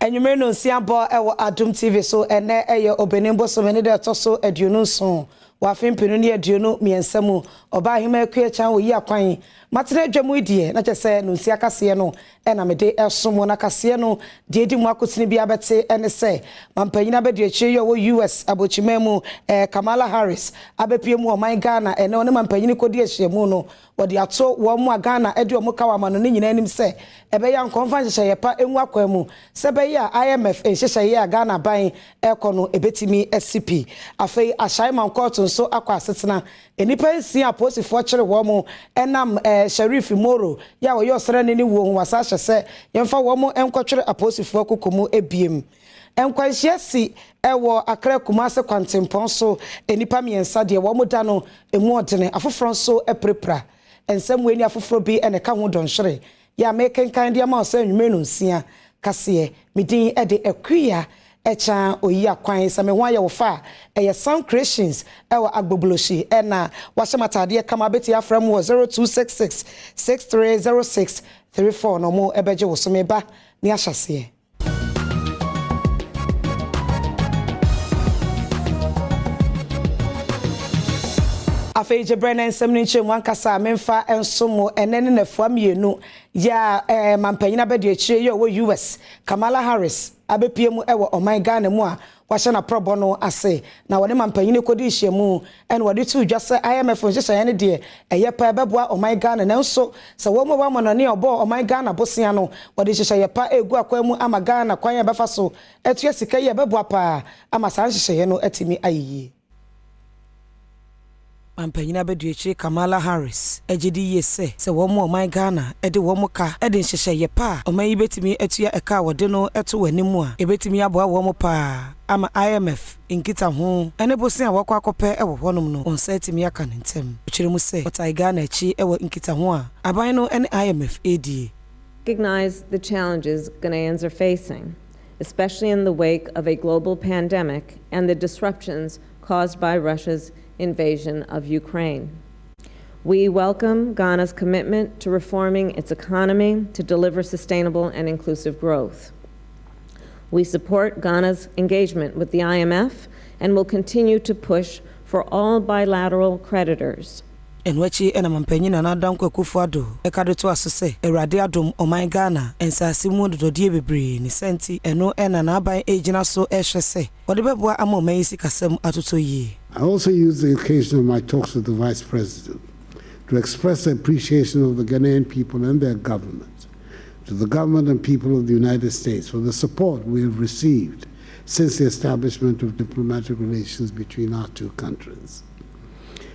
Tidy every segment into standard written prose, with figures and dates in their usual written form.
Enyumere no nsiabo ewo Adom TV so ene eye obenimbo so mene de toso aduonu so wafin pinu ne aduonu miensa mu oba hima akua chan wo yi akwan matene adwamu die na kyese no nsia kase no ena mede esomo na kase no de edi mu akotini bia bete ene se mampanyina be de achi yo wo US abochimemu Kamala Harris abepie mu oman Ghana ene one mampanyini kodi ahiemu no wodi ato wo mu Ghana edi omuka wa mano ne nyina anim se ebe ya nkonfa nhyehyɛ yepa enwu akwa mu se be ya IMF nhyehyɛ ye Ghana ban ekono ebetimi SCP afei Ashaiman court so akwa asetena enipa nsi aposifo kyere wo mu enam Sharif Moro ya wo yosere ne wo wasa hyese yemfa wo mu enkotwere aposifo kokomu ebiem enkwanhye si ewo Accra-Kumasi kwantempon so enipa miensa de wo mu da no emu odene afoforo so eprepra ensem weni afoforo bi ene ka ho donhwere ya meken kan dia ma so anwume no nsia kase midin e de akuya echa oyi akwan same ho aye wo fa eye Sound Creations ewa agboboloshi ena washamatade kama beti afram wo 0266 6306 34 no mo ebeje wo so meba ni ahyase afeije Brennan semninche wankasa memfa ensomo enene nafua mienu ya mampanyina bedi achi yo wo US Kamala Harris abepie mu ewo oman Ghana mu a wahye na probo no ase na wone mampanyine kodi hyiemu en wode tu dwase IMF nhyehyɛ ne de eye pa beboa oman Ghana na nso se wo mu ba mo no ne obo oman Ghana bosia no wode hyehyɛ pa egu akwa mu ama Ghana kwan ya befa so etua sika ye beboa pa ama san hyehyɛ no atimi ayiyi mampanyina beduachi Kamala Harris ejidi yese se wo mu oman Ghana ede wo mu ka ede nhyehyɛ pa oman yi betimi atua eka wode no eto wanimu a ebetimi aboa wo mu pa ama IMF inkita ho ene bosi a wakwa akopɛ ewo honom no onsa etimi aka ntem okire mu se otai Ghana achi ewo inkita ho a aban no ene IMF edi recognize the challenges Ghanaians are facing, especially in the wake of a global pandemic and the disruptions caused by Russia's invasion of Ukraine. We welcome Ghana's commitment to reforming its economy to deliver sustainable and inclusive growth. We support Ghana's engagement with the IMF and will continue to push for all bilateral creditors. Enwechi ena mampanyina na danko kufuado ekade to asose Awurade adom oman Ghana ensase mu dododie bebre ni senti eno ena na aban ejina so ehwese wode beboa ama oman yi sikasem atoto yi. I also use the occasion of my talks with the Vice President to express appreciation of the Ghanaian people and their government, to the government and people of the United States for the support we have received since the establishment of diplomatic relations between our two countries.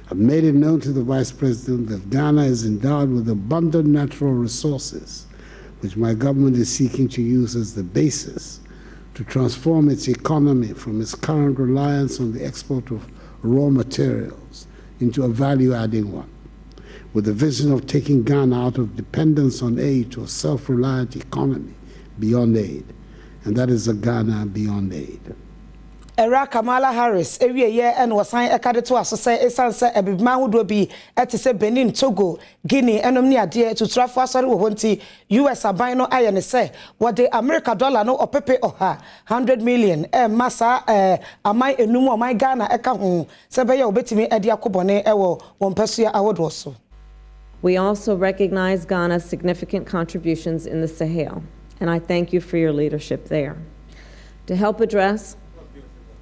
I've made it known to the Vice President that Ghana is endowed with abundant natural resources, which my government is seeking to use as the basis to transform its economy from its current reliance on the export of raw materials into a value-adding one, with the vision of taking Ghana out of dependence on aid to a self-reliant economy beyond aid, and that is a Ghana beyond aid. Era Kamala Harris ewie ye en wasan ekade to asose esanse ebibma hodo bi etise Benin, Togo, Guinea enom ni ade tuturafo asore wo honti US aban no aye ne se wode America dollar no opepe oha 100 million masa amai enum amai Ghana eka ho se be ye obetimi ade akobone ewo wompesua awodo so. We also recognize Ghana's significant contributions in the Sahel, and I thank you for your leadership there. To help address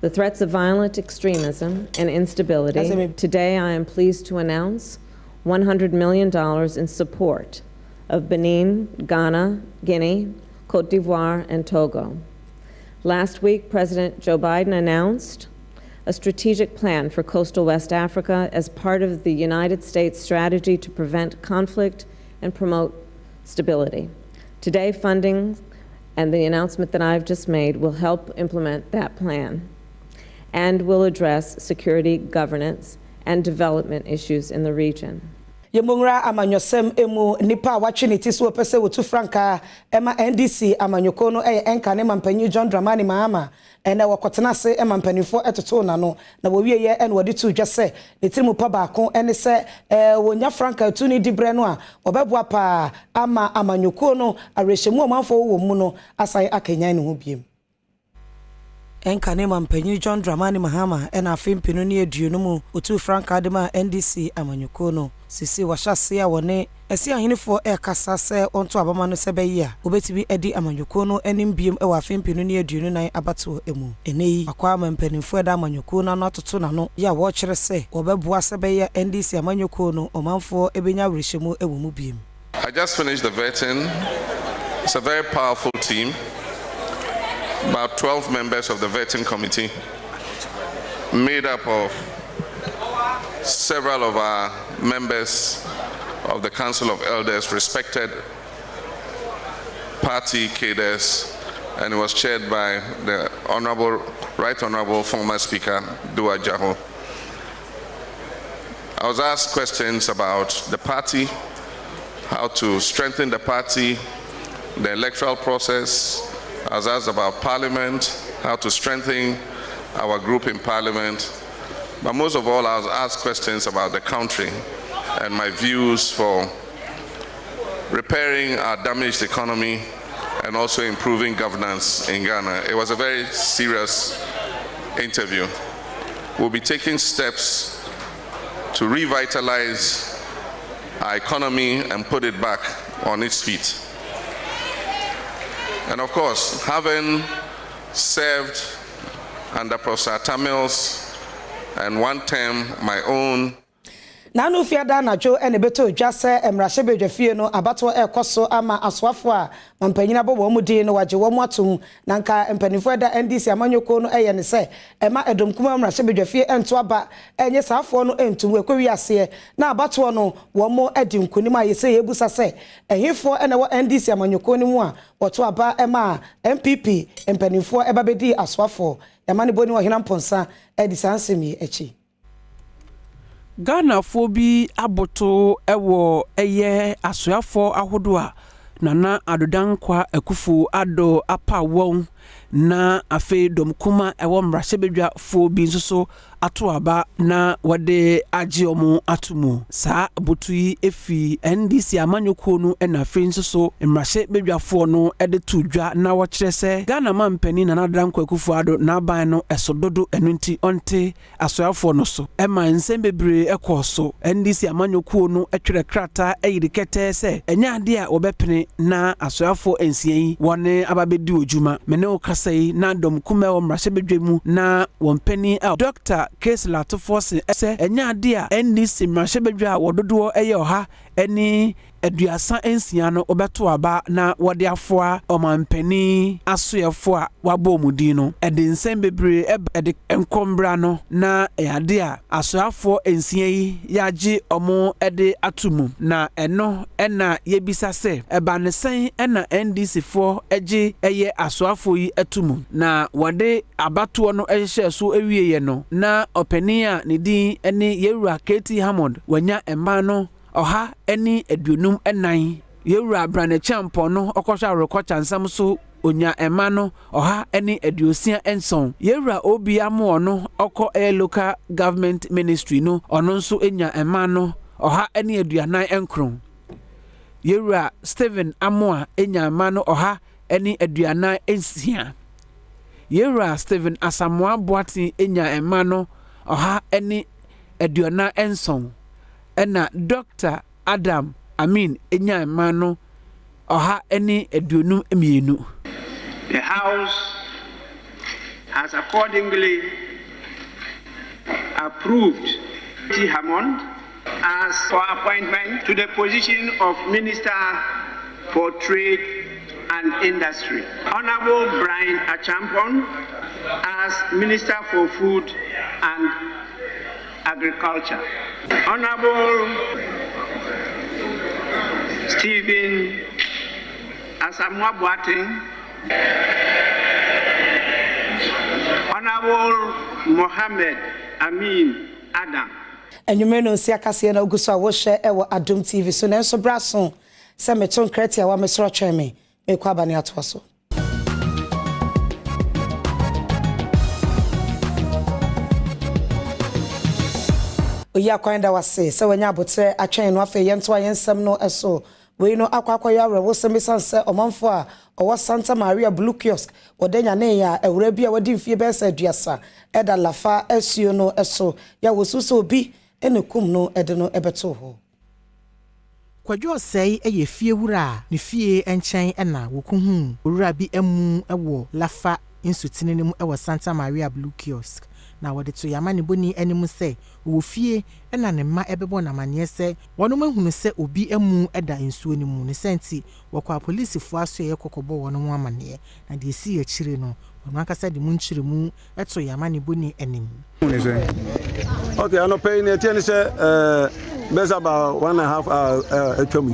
the threats of violent extremism and instability, today I am pleased to announce $100 million in support of Benin, Ghana, Guinea, Cote d'Ivoire, and Togo. Last week, President Joe Biden announced a strategic plan for coastal West Africa as part of the United States strategy to prevent conflict and promote stability. Today, funding and the announcement that I've just made will help implement that plan and will address security, governance, and development issues in the region. Yemungra amanyosem emu nipa watchinity so pese wotu franka ema NDC amanyokono enkane mampanyi John Dramani Mahama ene wakotena se emampanifo etoto na no na wowie ye ene wodi tu dwese etirimu pa baako ene se wonya franka tu ni dibre no a obeboa pa ama amanyokono arehemu amanfo wo mu no asan akanyan ne ho biem enkane mampanyi John Dramani Mahama ena afimpinu ne aduonu mu otu franka adema NDC amanyokono sisi washase a wone esi ahenefo ekasa se onto abama no sebeyi a obetibi edi amanyoko no enim biem e wa afempinu ne aduonu nan abato emu eneyi akwa amampanifo eda amanyoko na no atoto na no ya wo kire se obeboa sebeyi NDC amanyoko no omanfo ebenya wereshemu ewo mu biem. I just finished the vetting. It's a very powerful team. About 12 members of the vetting committee made up of several of our members of the Council of Elders, respected party cadres, and it was chaired by the Right Honorable former Speaker, Dua Jaho. I was asked questions about the party, how to strengthen the party, the electoral process. I was asked about Parliament, how to strengthen our group in Parliament. But most of all, I was asked questions about the country and my views for repairing our damaged economy and also improving governance in Ghana. It was a very serious interview. We'll be taking steps to revitalize our economy and put it back on its feet. And of course, having served under Professor Tamils and one term my own. Nanu fiada na jo ene beto dwase emrahye bedwafie no abato ekoso ama aswafo a mampanyina bobo mu din no waje wo mu atom na nka empanifo da NDC amanyoko no ne se ema edomkuma emrahye bedwafie ento aba enye saafo no entum ekwi ase na abato no wo mo edi nkonim a yese yebusa se ehefo ene wo NDC amanyoko ni mu a woto aba ema MPP empanifo eba bedi aswafo emane boni wo hina mponsa edi sansemi echi Ghana fobi aboto ewo eye asoafo ahodo a nana adodankwa akufu ado apa won na afe domkuma ewo mrahye fobi nsoso ato aba na wode agye omo atomu saa abotu efi NDC amanyoko no na afe nsoso mrahye bedwafo no ede tudwa na wo kire se Ghana mampani nana adodankwa akufu ado na ban no esododo enunti onte asoafo no so ema nsembebre ekoso NDC amanyoko no etwere krata eyirikete se enya ade a obepene na asoafo ensian wone ababedi ojuma mene okasai na domkuma wo mrahye bedwemu na wompani Dr. Case Lato Force ese enya ade a NDC mrahye bedwa wododo eye oha eni eduasa ensia no obeto aba na wode afoa omampani asoyefo a wabo mudi no ede nsem bebre ede enkombra no na ade a asoyafo ensia yi yaje omo ede atumu na eno ena yebisa se eba ne sen ena NDC fo eje eye asoyafo yi atumu na wode abato no ehye so ewieye no na opani a ne din ene Yewura Katie Hammond wanya emma no oha eni eduonum enan Yewura Brane Champo no okosha rekocha nsam so onya emma no oha eni eduosia enson Yewura obi amo no oko local government ministry no ono nso enya emma no oha eni eduanan enkron Yewura Stephen Amoa enya emma no oha eni eduanan ensia Yewura Stephen Asamoah Boati enya emma no oha eni eduanan enson ena Dr. Adam Amin enya emma no oha eni eduonum emienu. The House has accordingly approved T. Hammond as for appointment to the position of Minister for Trade and Industry. Honorable Brian Achampon as Minister for Food and Agriculture. Honorable Stephen Asamoah Boateng, Honorable Mohammed Amin Adam Enyume no nsi akase na oguso a wo hye ewo Adom TV so na enso braso se meton kretia wa mesro tweme ekwa abane ato so. Oya kwanda wase se wanya abotre atwen no afa yento ayensem no eso we no akwakwa ya rewo se misanse omanfo a owo Santa Maria Blue Kiosk odenya ne ya ewura bi a wadi mfie be se aduasa eda lafa asuo no eso ya wosuso obi enekum no ede no ebeto ho. Kwadwo sei eye fie wura ne fie enchen ena wokuhu wura bi emu ewo lafa insutine ne mu ewo Santa Maria Blue Kiosk na wode to yamane boni animu se wo fie ena ne ma ebebo na mane se wono mahunu se obi emu eda nsuo ne mu ne senti wokwa police fo aso ye kokobo wono mu amane na de si ya chire no wono akasa de mu nchire mu eto yamane boni anim. Okay, I no pay ne tie ne se best about 1.5 hours atwam.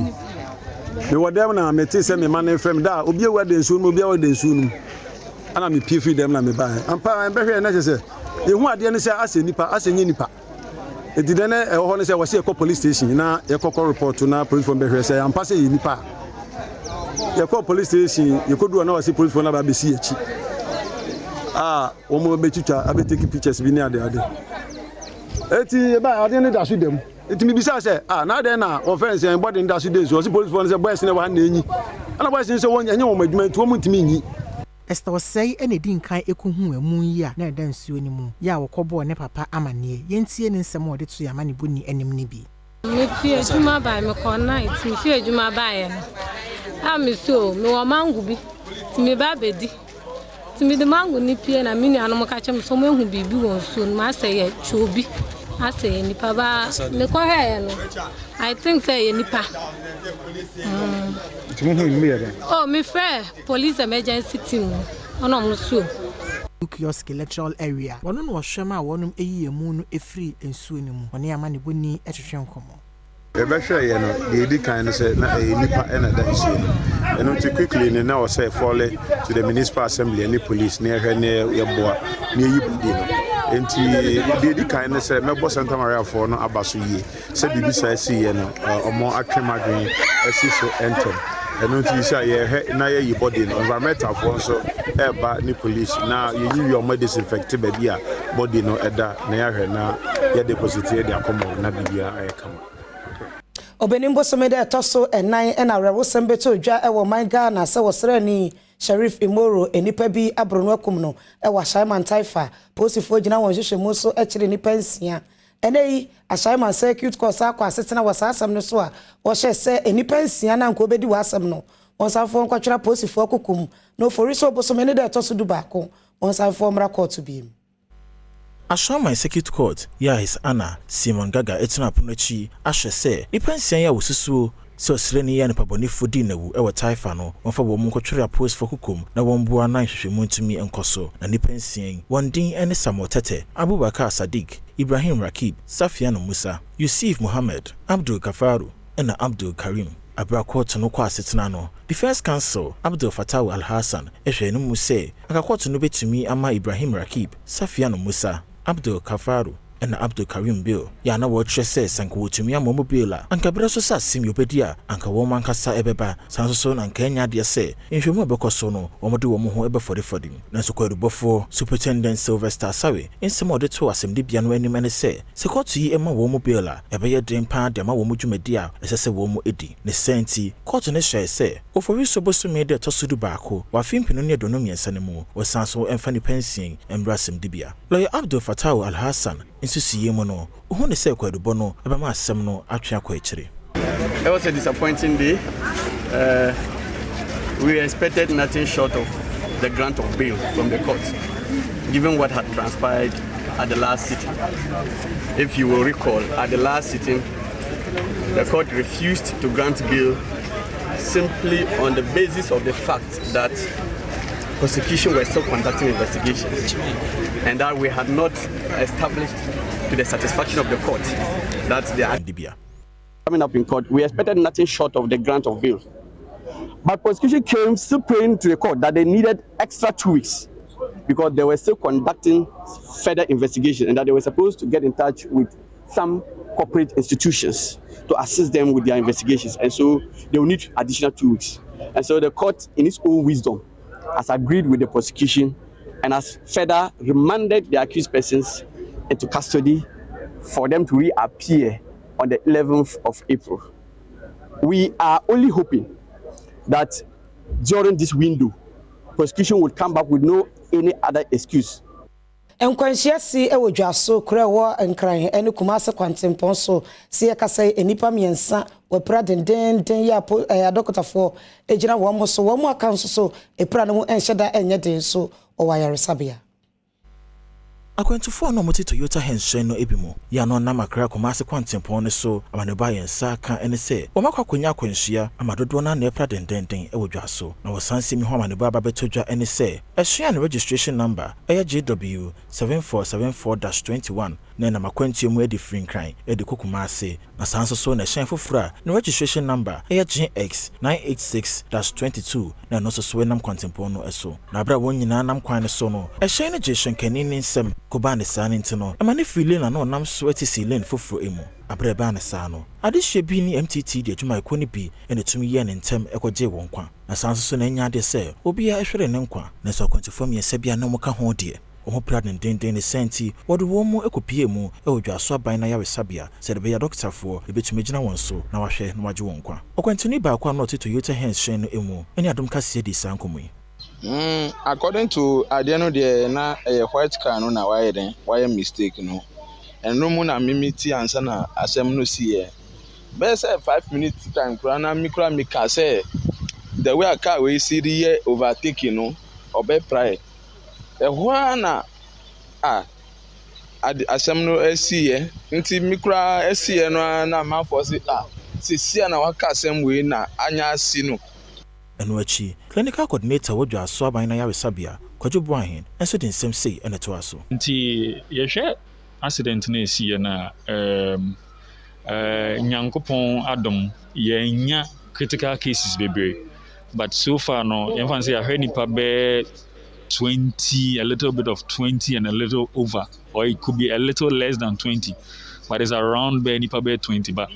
Me wodem na me ti se me man frame da obi ewa de nsuo mu obi ewa de nsuo mu ana me pie free dem na me ba ampa en behwe na se ehu ade ne se ase nipa ase nye nipa edide ne ho ne se wo se police station na ye report na police phone behwe se ampa se ye nipa ye police station ye kodu na wo se police phone na ba be si echi wo mo be chicha abe take pictures bi ne ade eti e ba ade ne da so dem eti mi bisa se na ade na wo fence en body da so dey so police phone se boys ne wa na enyi ana boys ne se wo nya wo madwuma tu wo mutimi nyi Esther say ene din kan ekohu amu yi a na eda nsuo ni mu ya wokobo ne papa amane yentie ne nsem ode to yamane boni anim ne bi me fie juma ba me ko night me fie juma ba ye no me so me wo mangu bi ti me ba bedi ti me de mangu ni pie na mini anu ka chem so me hu bibi won so ma say ye chobi ase ni pa ba me ko he no I think say ye nipa oh me fair police emergency team ono musuo Kiosk electoral area wono no hwema wonum eyi emu no efri ensuo ni mu one amane boni etwetwe nkomo e be hwe ye no de edi kan no se na nipa ena da nsuo no eno to quickly ne na o say fall to the municipal assembly and the police ne hwe ne ye boa ne yi bodi no enti de edi kan no se mebo Santa Maria for no abaso yi se bibi sa si ye no omo atwemadwen asi so enter eno ti say ye hwe na ye yi body no environmental for so eba ni police na ye yi your disinfect ba bia body no eda na ya hwe na ye deposit ye dia komo na bibia ayekama Obenimbo somede etoso enan ena rewo sembeto dwa ewo manga na se wosrani Sheriff Imoro enipa bi abrono akum no ewa Ashaiman Taifa posifo gina won hwehwemu so ekire nipa nsia eneyi Ashaiman circuit course akwa asetena wasasam no so a wo hye se enipa nsia na nko bedi wasam no wonsafo nkwatwera posifo akukum no foriso bosomene de etoso du baako wonsafo mra court bi Ashaiman Circuit Court ya his Anna Simon Gaga etuna ponochi ahwe se ipansian ya wosusuo se osreni ya nepabonifo di nawu ewo Taifa no wonfa wo mu kwatwera post for hukum na wonbua na hwehwemu ntumi enkoso na nipansian wondin ene Samotete Abubakar Sadiq Ibrahim Rakib Safiano Musa Yusuf Muhammad Abdul Kafaru ena Abdul Karim Abra court no kwa asetena no Defense Counsel Abdul Fattah Al-Hassan ehwenu mu se aka court no betumi ama Ibrahim Rakib Safiano Musa Abdul Kafaru and Abdul Karim Bill. Yana watch says and go to me a mobile and Cabrasso Sassim Yopedia and Kawoman Casa Ebeba, Sanson and Kenya dear say, in Shumaboko Sono, or do Omo ever for the Fodim. Nansoko Bofo, Superintendent Sylvester Sawi, in some other two as Mdibian when man say, Secoti Emma Womobila, Ebaya Dream Pan, Dama Womujumedia, as I say Womo Edi, Nesenti, Cotton Esha say, or for you supposed to make the Tosudu Bako, while Fimpinonia Donomian Sanemo, or Sanso and Fanny Pensing and Brassim Dibia. Lawyer Abdul Fattah Al-Hassan. Insusi mono uhone se kwadu bono ebema asem no atwe akwechire. It was a disappointing day. We expected nothing short of the grant of bail from the court, given what had transpired at the last sitting. If you will recall, at the last sitting, the court refused to grant bail simply on the basis of the fact that prosecution were still conducting investigations and that we had not established to the satisfaction of the court that they are coming up in court. We expected nothing short of the grant of bail. But prosecution came still praying to the court that they needed extra 2 weeks because they were still conducting further investigation and that they were supposed to get in touch with some corporate institutions to assist them with their investigations, and so they will need additional 2 weeks. And so the court, in its own wisdom, has agreed with the prosecution and has further remanded the accused persons into custody for them to reappear on the 11th of April. We are only hoping that during this window, prosecution would come back with no any other excuse. Enkwanhyia si ewo dwaso kura wo enkran ene Kumasi kwantempon so si ekasa enipa miensa we pra den ya adokotafo ejina wo mo so wo mo aka nso so epra no mo enhyeda enye den so o wayaresabia. Akwantufo no moti Toyota henshen no ebimo ya no na Accra-Kumasi kwantempon ne so amaneba yensa ka ene se wo makwakonya akwanhyia amadodo na na epra den ewo dwaso na wo sanse mi ho amaneba babetodwa ene se ehia ne registration number JW 7474-21 na makwantie mu edi free nkran edi Kumasi na sanso so na ehia fofura ne registration number GX 986-22 na no so nam kwantempon no eso na bra won nyina nam kwan ne so no ehia ne jeshen kanini nsem Kobane sane ntino amane file na no nam so atisi lane foforo emu abreba ne sa no adehye bi ni MTT de adwuma ekoni bi ene tumi ye ne ntem ekogye won kwa na sanso so na nya de se obi ya ehwere ne nkwa na so akwantifo miensa bia na mo ka ho de omo praden den ne senti wode wo mu ekopie mu ewodwaso aban na yaresabia se de be ya doctorfo ebetumi gina won so na wahwe na wagye won kwa okwantini ba kwa no Toyota henshen no emu ene AdomTV de sankomu. According to Adeno de na white car no na why mistake no. And no na mimiti answer na asem no see here. Best 5 minutes time kura mi ka say the way a car we see the overtaking no obe pride. Na asem no see here nti mikra see here no na man for see na waka asem we na anya si no. Enwachi clinical coordinator wodwa so aban na yaresabia kwajubu ahen enso den sem sei ene to aso nti yehwe accident na esi na nyankopon adom yenya critical cases bebre but so far no yemfa say ahwe nipa be 20 a little bit of 20 and a little over or it could be a little less than 20 but it's around be nipa be 20 but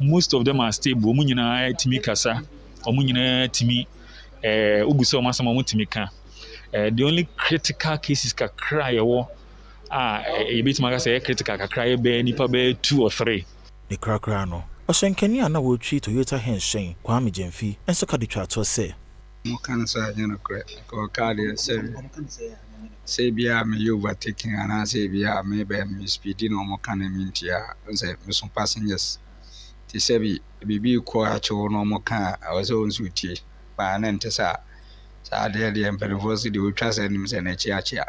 most of them are stable mu nyina timi kasa omunyina timi ubuso omasama mu timi ka the only critical cases ka cry wo ebitima ka say critical ka cry be nipa be 2 or 3 the crack no oshenkani ana wo twi Toyota henshen kwa mejemfi enso ka de twa to say mo kan sa nyana ko ka de say bia me you overtaking and say bia me be speeding no mo kan mintia say me some passengers ti sebi bibi ko acho no mo kan awaso nsutie ba na ntesa sa de emperifosi de utwa se nim se na chiachia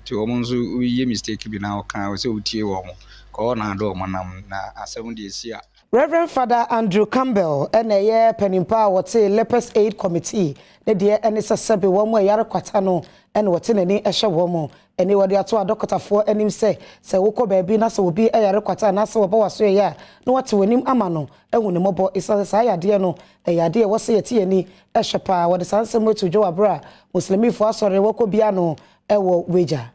ti o mo nso yi mistake bi na o kan awaso utie wo mo ko na do mo nam na asem de sia. Reverend Father Andrew Campbell and a year penimpa what Lepers Aid Committee ne de ene sesebe wo mo yare kwata no ene wote nani ehye wo mo ene wode ato adokotafo anim se woko baabi na se obi yare kwata na se wo ba waso ye na wote wanim ama no ehune mobo isa sa yade no yade wo se yete ani ehye pa wode sansem wetu jo abra muslimifo asore woko bia no ewo weja.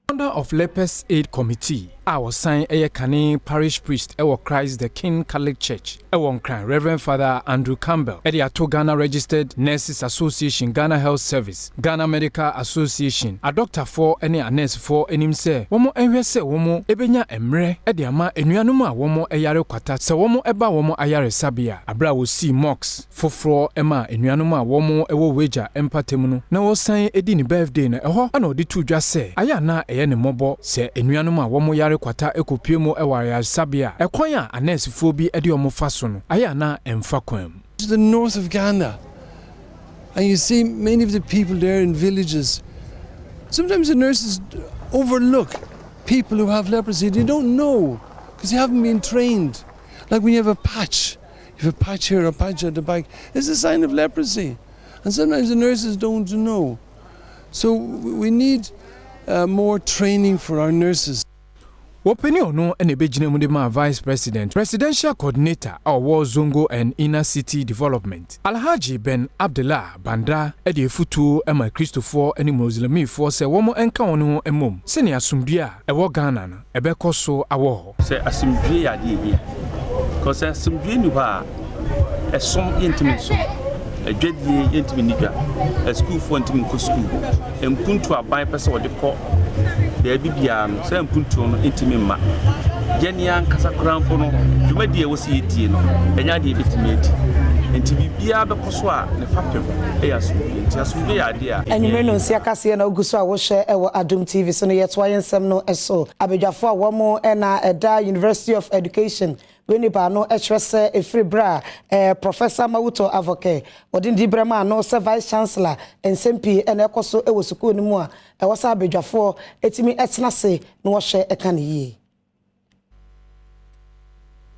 Founder of Lepers Aid Committee, our sign a Ghanaian parish priest, our Christ the King Catholic Church, our Reverend Father Andrew Campbell, Ediato Ghana Registered Nurses Association, Ghana Health Service, Ghana Medical Association, a doctor for any a nurse for any say, Womo enwese womo ebenya emre, Ediama enuanuma womo eyare kwata, se womo eba womo ayare sabia, abra wo see mox, fofro ema enuanuma womo ewo weja empatemunu, na wo sign edi ni birthday na eho, ana odi tu dwa se, aya na ene mobo se enuanum a womo yare kwata ekopie mu eware sabia ekwan a anesifo bi ede omo faso no aya na emfa kwam. The north of Ghana, and you see many of the people there in villages. Sometimes the nurses overlook people who have leprosy. They don't know because they haven't been trained. Like when you have a patch, here, a patch at the back, it's a sign of leprosy, and sometimes the nurses don't know. So we need more training for our nurses. Opinion no ene bejine mu de ma Vice President, Presidential Coordinator our Zongo and Inner City Development. Alhaji Ben Abdullah Bandra ede futu ema Christopher eni Muslimi for se womo enka wono emom. Sene asumdua ewo Ghana no ebekoso awo. Se asumdua ya de cause asumdua ni ba esom intimi so. Adwadie intimi nidwa. School for intimi ko school. Empuntu aban pese wo de ko de bibia no se mpuntu no intimi ma genia nkasa kranfo no dwumadi e wosi etie no enya de bitimi eti enti bibia bekoso a ne fapem e yasumbi enti asumbi ya de a enwere no nsi akase na oguso a wo hye e wo Adom TV so no yeto ayensem no eso abedwafo a wo mo na eda University of Education Weni ba no HRS efri bra Professor Mawuto Avoke odin di brema no se Vice Chancellor NSMP ene ekoso e wo school ni mu a e wo sa abedwafo etimi etnase no wo hye eka ne yi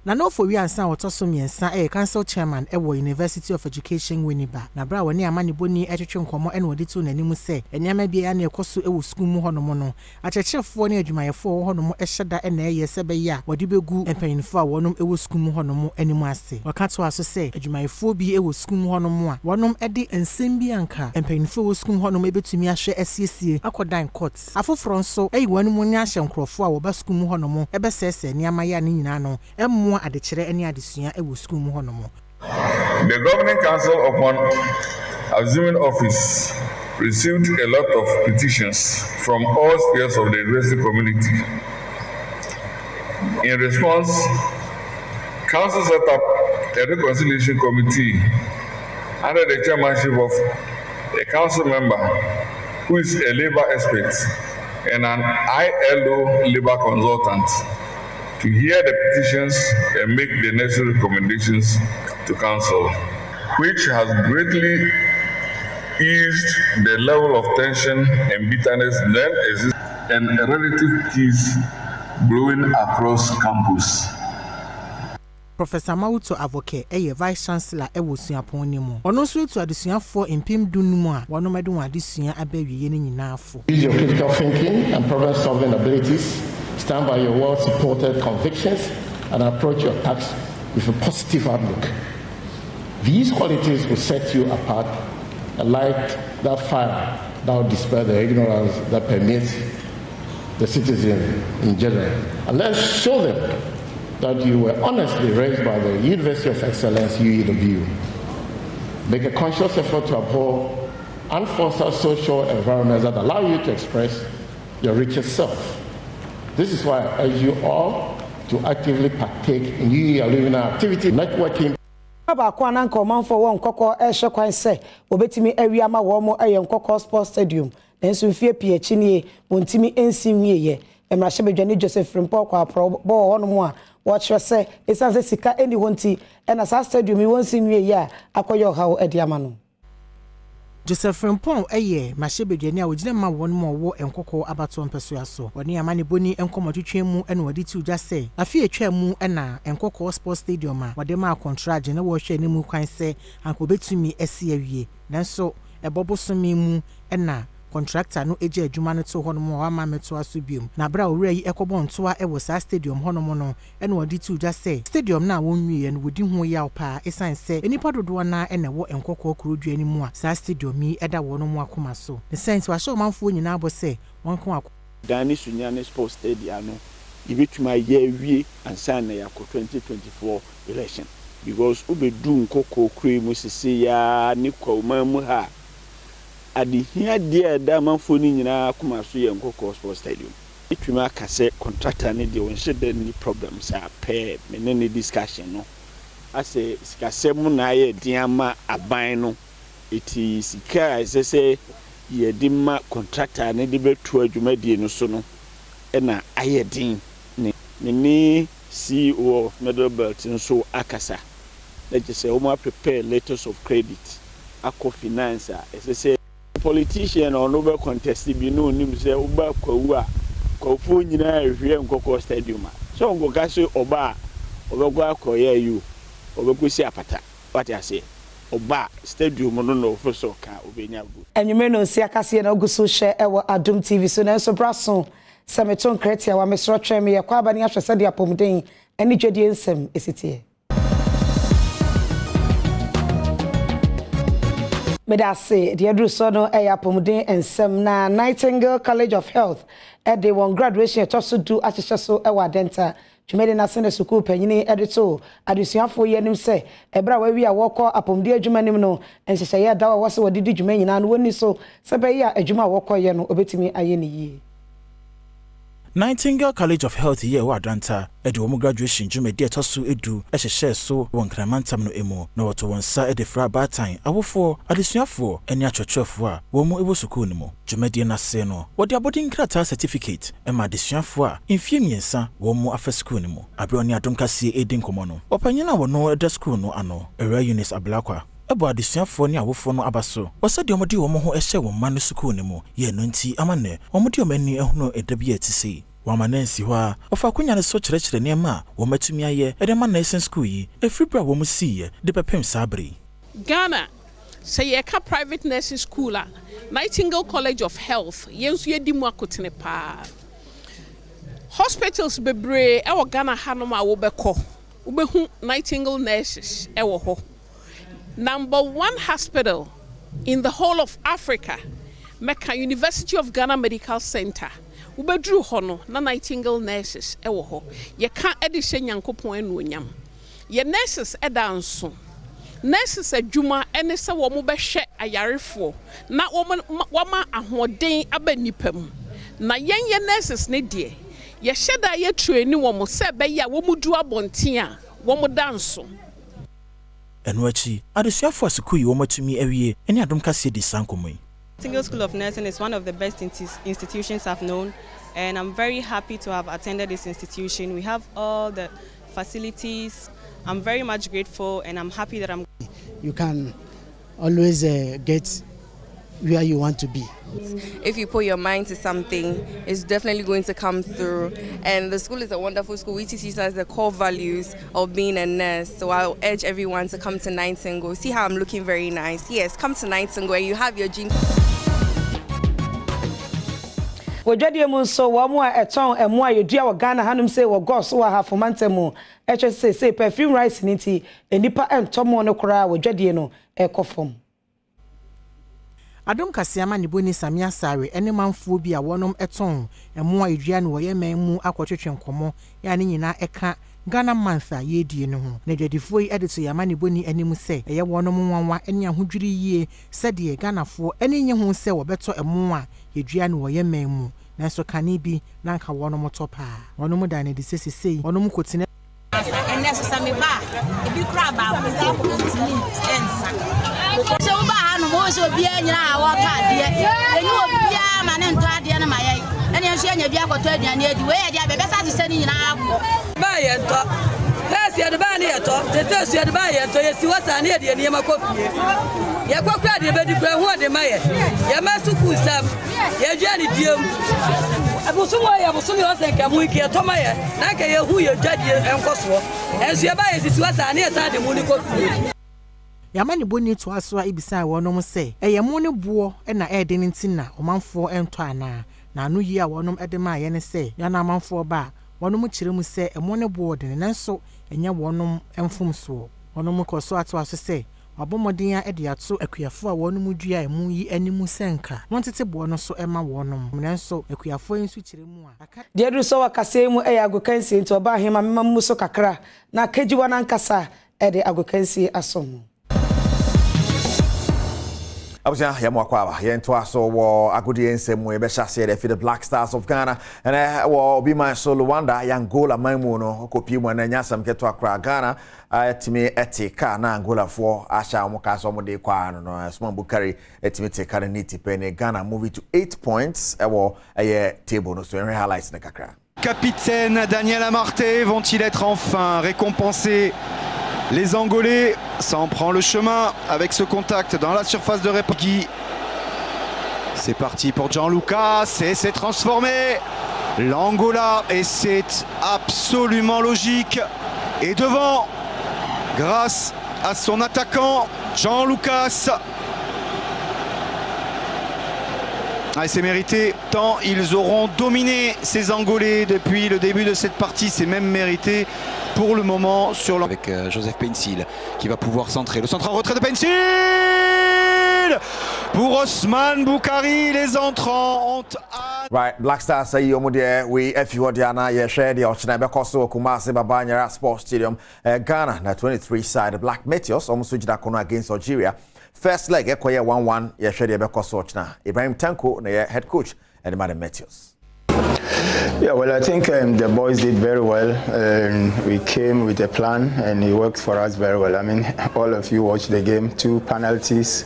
na no for we ansa wotoso miensa council chairman ewo University of Education Winneba na bra woni amane boni etwetwe nkomo ene wodi tu nanimu se enyama bia na ekoso ewo school mu hono no achechefo ne adwumayefo hono mo ehyeda ene eyese be ya wodi begu empanyinfo a wonom ewo school mu hono mo animu ase wakato aso se adwumayefo bi ewo school mu hono mo a wonom ede ensem bi anka empanyinfo ewo school mu hono mo ebetumi ahwe asiesie akodan court afoforo nso eyi wonom nya ahye nkrofo a wo ba school mu hono mo ebesese niama ya ne nyina no The Governing Council, upon assuming office, received a lot of petitions from all spheres of the university community. In response, Council set up a reconciliation committee under the chairmanship of a council member who is a labor expert and an ILO labor consultant, to hear the petitions and make the necessary recommendations to Council, which has greatly eased the level of tension and bitterness that exists and a relative peace blowing across campus. Professor Mawuto Avoke Vice Chancellor ewo suapon ni mu. Ono so to adesuafo impim dunmu a wono medun adesua abawiye ni nyinaafo. Use your critical thinking and problem solving abilities. Stand by your well-supported convictions and approach your tasks with a positive outlook. These qualities will set you apart and light that fire that will dispel the ignorance that permeates the citizen in general. And let's show them that you were honestly raised by the University of Excellence, UEW. Make a conscious effort to abhor and foster social environments that allow you to express your richest self. This is why I urge you all to actively partake in UE alumni activity networking. Baba kwa na nko manfo wo nkoko ehye kwan se obetimi awi ama wo mo eye nkoko sports stadium nenso mfie pie chinie wontimi ensi wieye emrahye bedwane Joseph Rimpo kwa pro bo wono mo a wo kire se esanse sika eni honti ena sa stadium wonsi wieye a akoyo hawo edi ama no Joseph Mpon mashebedwane a wogina ma won mo wo enkoko abato mpeso aso woni amane boni enkomotwetwe mu ene wodi ti uja se afi etwa mu ena enkoko sports stadium a wode ma contract na wo hwe ne mu kwan se anko betumi esi awie nanso ebobosomi mu ena contractor no eje adwuma no to hono mo ama meto aso biom na bra owura yi ekobo ntoa ewo sa stadium hono mo no ene wodi ti uja se stadium na wonwie no wodi ho yaw pa esan se enipa dodo na ene wo enkoko kurudua ni mu a sa stadium yi eda wono mo akoma so the sense wa show manfo nyina abo se wonko Dani Sunyane Sports Stadium no ibetuma ye wie ansa na yakọ 2024 election because ubedu nkoko kure mu sisi ya ni kwa mu ha adi hia dia da manfo ni nyina kuma so ye nkoko sports stadium itwima kase contractor ne de wonhye da ni problems a pair me ne discussion no ase sikase mu na ye diama aban no iti sika sese ye dimma contractor ne de betu adwumadie no so no na ayedin ni CEO of Middle Belt nso akasa let just say we prepare letters of credit akọ finance sese politician or no contest bi no nim say uba kwawu a kwafo nyina ehwe nkoko stadium so ngoka so oba obego akoye you obegosi apata what I say oba stadium no ofo ka obenya go enwume no si akase na oguso hye ewo Adom TV so na so braso Sameton Kretia wa mesro tweme ye kwa abani ahwese de apomden ani dwade ensem esitie. Medase the adruso no apomden ensem na Nightingale College of Health at the one graduation to do acheso ewa denta twemede na sene school panyini edito adusuafo yenim se ebra wa wi a wokọ apomden adwuma nim no enhyehyeye dawa wose wodidi dwuma nyina no woni so sebe ya adwuma wokọ ye no obetimi aye ne yi. Nightingale College of Health here wa Adanta edu graduation jume de tosu edu ehye so won kramantam no emu na woto wonsa edefra batan awofo adesuafo eni achwechwefo a wo mu ebo sukuu ni mu jume de na se no wodi abodin krata certificate ema adesuafo a infie miensa wo mu afa sukuu ni mu abro ni Adomkasie edin komo no opanyina wo no eda sukuu no ano Era Eunice Ablakwa ebo adesuafo ni awofo no abaso wosade omodi wo mo ho ehye wo ma no sukuu ni mu ye no nti amane omodi omani ehuno edabia tisi wamanensi hwa ofa kunya ne so kyerɛkyerɛ nema wo matumi aye edema nursing school yi efribra wo mu siye de pepem sabri Ghana say ye ka private nursing school a Nightingale College of Health yensu ye di mu akotene pa hospitals bebre e wo Ghana hanom a wo bɛkɔ wo behu Nightingale nurses e wo ho #1 hospital in the whole of Africa Mecca University of Ghana Medical Center ubedru hono na Nightingale nurses ewo ho ye ka edihye nyankopon anuonyam ye nurses edanso nurses adwuma ene se wo mo behwe ayarefo na wo ma ahoden abanipam na yenye nurses ne de ye hyeda ye train wo mo se be ya wo mudu abonten a wo mo danso enwachi adesuafo asukuu yi wo matumi awie eni Adomkasie di sankomo Nightingale School of Nursing is one of the best institutions I've known, and I'm very happy to have attended this institution. We have all the facilities. I'm very much grateful, and I'm happy that You can always get where you want to be. If you put your mind to something, it's definitely going to come through. And the school is a wonderful school. We teach us the core values of being a nurse. So I'll urge everyone to come to Nightingale. See how I'm looking very nice. Yes, come to Nightingale where you have your dreams. Wodwade mu so wo mu a eton emu a yedua wo Ghana hanum say wo goss wo ha fomantemu say perfume rice niti enipa entomo no kora wodwade no ekofom Advocacy ama niboni Samia Sare ene manfo bi a wonom eton emu a yedua no ye manmu akotwetwe nkomo ya ne nyina eka Ghana month a yedie no ho na dwadifo yi edito yama niboni anim se eye wonom wanwa ene ahodwiri yie sede Ghana fo ene nye ho se wo beto emu a yedua no ye manmu nanso kane bi nanka wonom topa wonom da ne de sesesei wonom kotine ene so sami ba ebi kra ba ko za ko ntini ensa ko se ba ha no mo se obi anyina a wo ka de eni obi a ma ne nto ade na maye ene enso anya bi akoto aduane adi we ye de abebe sa se ni nyina akọ ba ye nto tesi ade ba ne ye to tesi ade ba ye to ye si wasa ne ade ne makofie ye kwakwa de bedi kwa hu ade maye ye ma suku sam ye dwa ne diem abusumo ye abusumo o se ka mu iki to maye na ka ye hu ye dwadie enkoso enso ye ba ye si wasa ne ye sa de mu ni kofie Yamani boni to aso a ibisa wonom se eye mo ne buo na ede ne ntina omanfo ento ana na anu yi a wonom ede ma ye ne se yana amanfo ba wonom kire mu se emo ne buo de ne nanso enya wonom emfom so wonom koso ato aso se wabomodin a ede ato akuafo a wonom dua emu yi animu senka wontete buo no so ema wonom nanso akuafo nsu kire mu a de edu so wakase mu Advocacy nti oba hema mema mu so kakra na kajiwa na nkasa ede Advocacy asom Abuja yamwa kwaba yento aso wo agudi ensemu ebeshase de the Black Stars of Ghana and wo obi man so Luanda Angola manmu no kopi mu na nyasam keto Accra Ghana atimi etika na Angola fo asha omuka so mo de kwa no Asman Bukari etimi teka ni tipene Ghana moving to 8 points wo table no so highlights na kakra. Capitaine Daniel Amarté vont-ils être enfin récompensés? Les Angolais, ça en prend le chemin avec ce contact dans la surface de répartie. C'est parti pour Gianluca, c'est transformé. L'Angola, et c'est absolument logique. Et devant, grâce à son attaquant, Jean-Lucas. Ah, c'est mérité, tant ils auront dominé ces Angolais depuis le début de cette partie. C'est même mérité pour le moment sur avec Joseph Pensil qui va pouvoir centrer. Le centre en retrait de Pensil pour Osman Boukari. Les entrants ont... Right, Black Stars say we if you Diana yeah share the Ochina Bekoso Kumasi Babanyara Sports Stadium Ghana na 23 side Black Meteors almost switched that corner against Algeria. First leg ekoye 1-1 yeah share the Bekoso Ochina. Ibrahim Tanko na head coach and the Madam Meteors. Yeah, well, I think the boys did very well. We came with a plan and it worked for us very well. I mean, all of you watched the game, 2 penalties,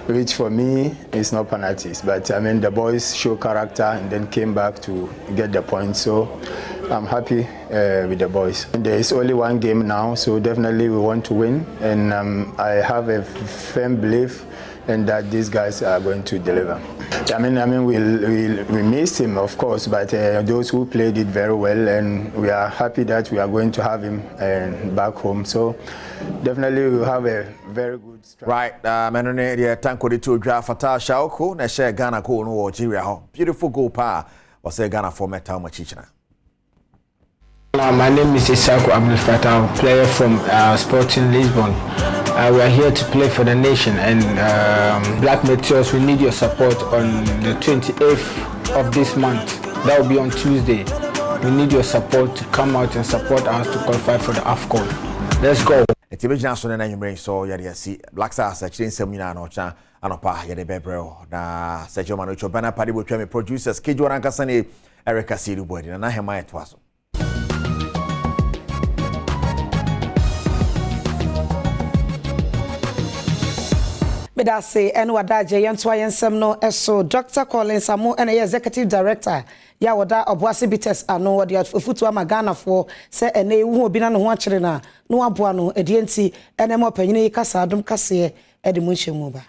which for me is not penalties. But I mean, the boys show character and then came back to get the point. So I'm happy with the boys. And there is only 1 game now, so definitely we want to win. And I have a firm belief and that these guys are going to deliver. I mean, we missed him, of course, but those who played it very well, and we are happy that we are going to have him back home. So definitely we have a very good strike. Right, menone the tanko de to dra Fatah Shaoko na share Ghana goal no Algeria. Beautiful goal pa was say Ghana for Metal Machichina. My name is Isako Abdul Fatah, player from Sporting Lisbon. We are here to play for the nation, and Black Meteors, we need your support on the 28th of this month. That will be on Tuesday. We need your support to come out and support us to qualify for the AFCON. Let's go. Eti bejina so na nyumre so ya de si Black Stars actually nsem nyina na ocha anopa ya de bebreo na Sergio Manocho bana padi bo twa me producers kejo rankasa ne Erica Siru body na hema etwa so. Bedase enu wadaje yentwa yensem no eso Dr. Collins Amu ene executive director ya wada Obuasi Bites ano wode afutu ama Ghana for se ene ewu obi na no ho akire na no aboa no edienti ene mo panyini kasa adom kase ede mu nhemu ba.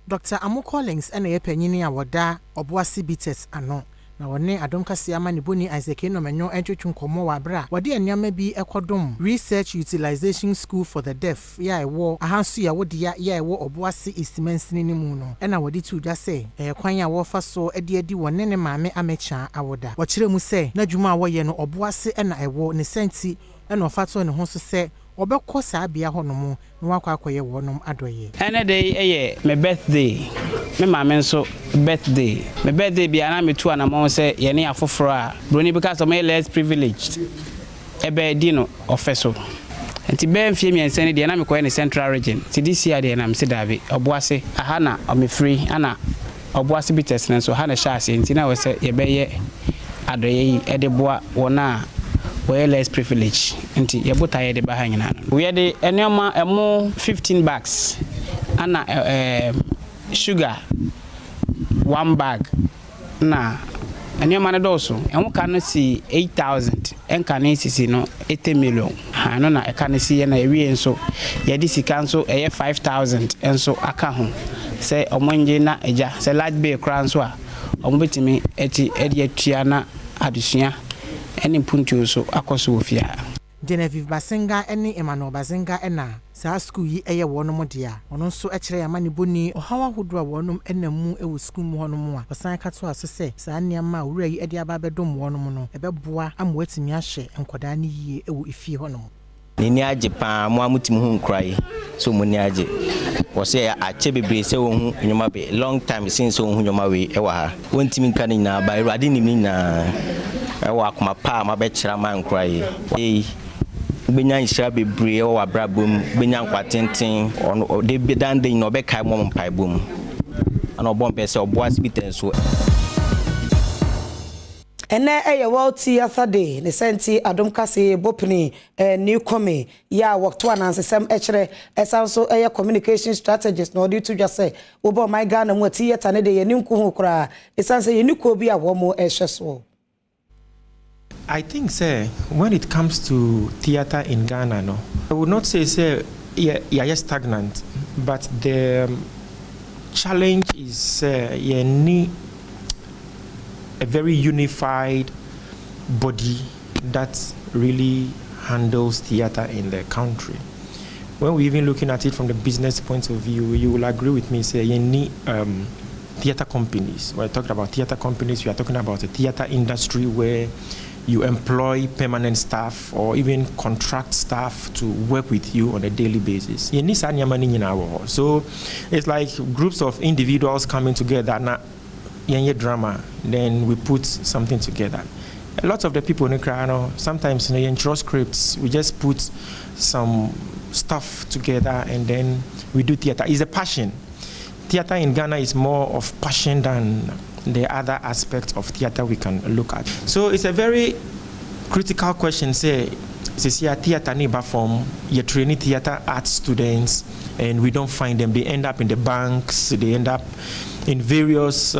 Dr. Amu Collins ene panyini a wada Obuasi Bites ano na wone AdomCacy ama ne boni Isaac Enomenyo entwetwe nkomo wa bra wode aniama bi ekodom Research Utilization School for the Deaf ya ewo ahanso ya wode ya ewo Obuasi Eastmansini ni mu no ena wode tu dwa se kwan ya wo fa so edi wone ne maame amecha awoda wo kire mu se na dwuma a wo ye no Obuasi ena ewo ne senti ena ofato ne ho so se obekọ saa bia honom no wakọ akoye wonom adoye ene dey eye my birthday me maame nso birthday my birthday bia na me tu anamon se ye ne afoforo a broni because of my less privileged ebe di no ofeso enti be mfie mi ense de na me koye ne central region ti this year de na me se dabe Obuasi aha na o me free ana Obuasi Bites nso ha na sha ase enti na we se ye be ye adoye e de boa wona we less privilege nti ye bota ye de ba hanyina we de enema emo 15 bags ana sugar 1 bag na enema na doso emo kan si 8000 enka na sisi no 80 million ha no na eka na si ye na ewie nso ye di sika nso eye 5000 enso aka ho se omonje na eja se large bay kran so a ombetimi eti edi atua na adusua eni puntu so akoso ofia Genevieve Basenga eni Emmanuel Basenga ena saa school yi eye wonom dia ono nso ekire ya mani boni ohawa hodo a wonom enamu ewo school mu honom a osan kato aso se saa niam a wura yi edi aba bedom wonom no ebeboa amwatimi ahye enkoda ne yie ewo ifie honom ni aje pa mo amutim hu nkrai so mo ni aje wo se ache bebre se wo hu nyoma be long time since wo hu nyoma we e wa ha wontimi nka ni na ba irade ni mi na e wa akoma pa ma be kira man nkrai benya nhira bebre e wa brabom benya nkwatenten ono de bedande no be kai mo mpai bom ana obon pe se Obuasi Bites so ene World Theatre Day ne senti AdomCacy bopni new come ya wakto anansesem ekire esanso communication strategies no odi to just say obo my Ghana mu theatre ne de ye ninku hu kra esanse ye niko bi a wo mo ehweso. I think, sir, when it comes to theater in Ghana, no, I would not say, sir, yeah, stagnant, but the challenge is you need a very unified body that really handles theater in the country. When we're even looking at it from the business point of view, you will agree with me, say you need theater companies. We're talking about theater companies. We are talking about a theater industry where you employ permanent staff or even contract staff to work with you on a daily basis. So it's like groups of individuals coming together. Now, drama, then we put something together. A lot of the people in Accra, sometimes in the intro scripts, we just put some stuff together and then we do theater. It's a passion. Theater in Ghana is more of passion than the other aspects of theater we can look at. So it's a very critical question. Say, theater neighbor form, you're training theater art students and we don't find them. They end up in the banks, they end up in various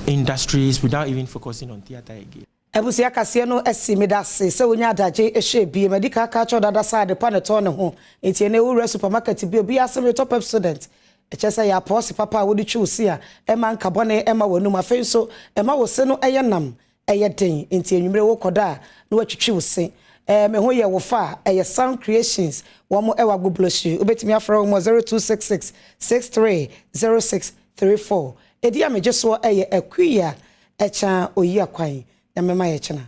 industries without even focusing on theater again. Ebusia kase no esimidase se onya adaje ehye bi medical culture dada side paneto ne ho enti ene wura supermarket bi obi asem top up student echese ya pause papa wodi chusi a ema nkabone ema wonum afenso ema wose no eye nam eye den enti enwumre wo koda no watwitwi wose me ho ye wo fa eye sound creations wo mo ewa gobloshi obetimi afra wo 0266 630634 edi ameje so eye akuya echa oyi akwan na mema ye chena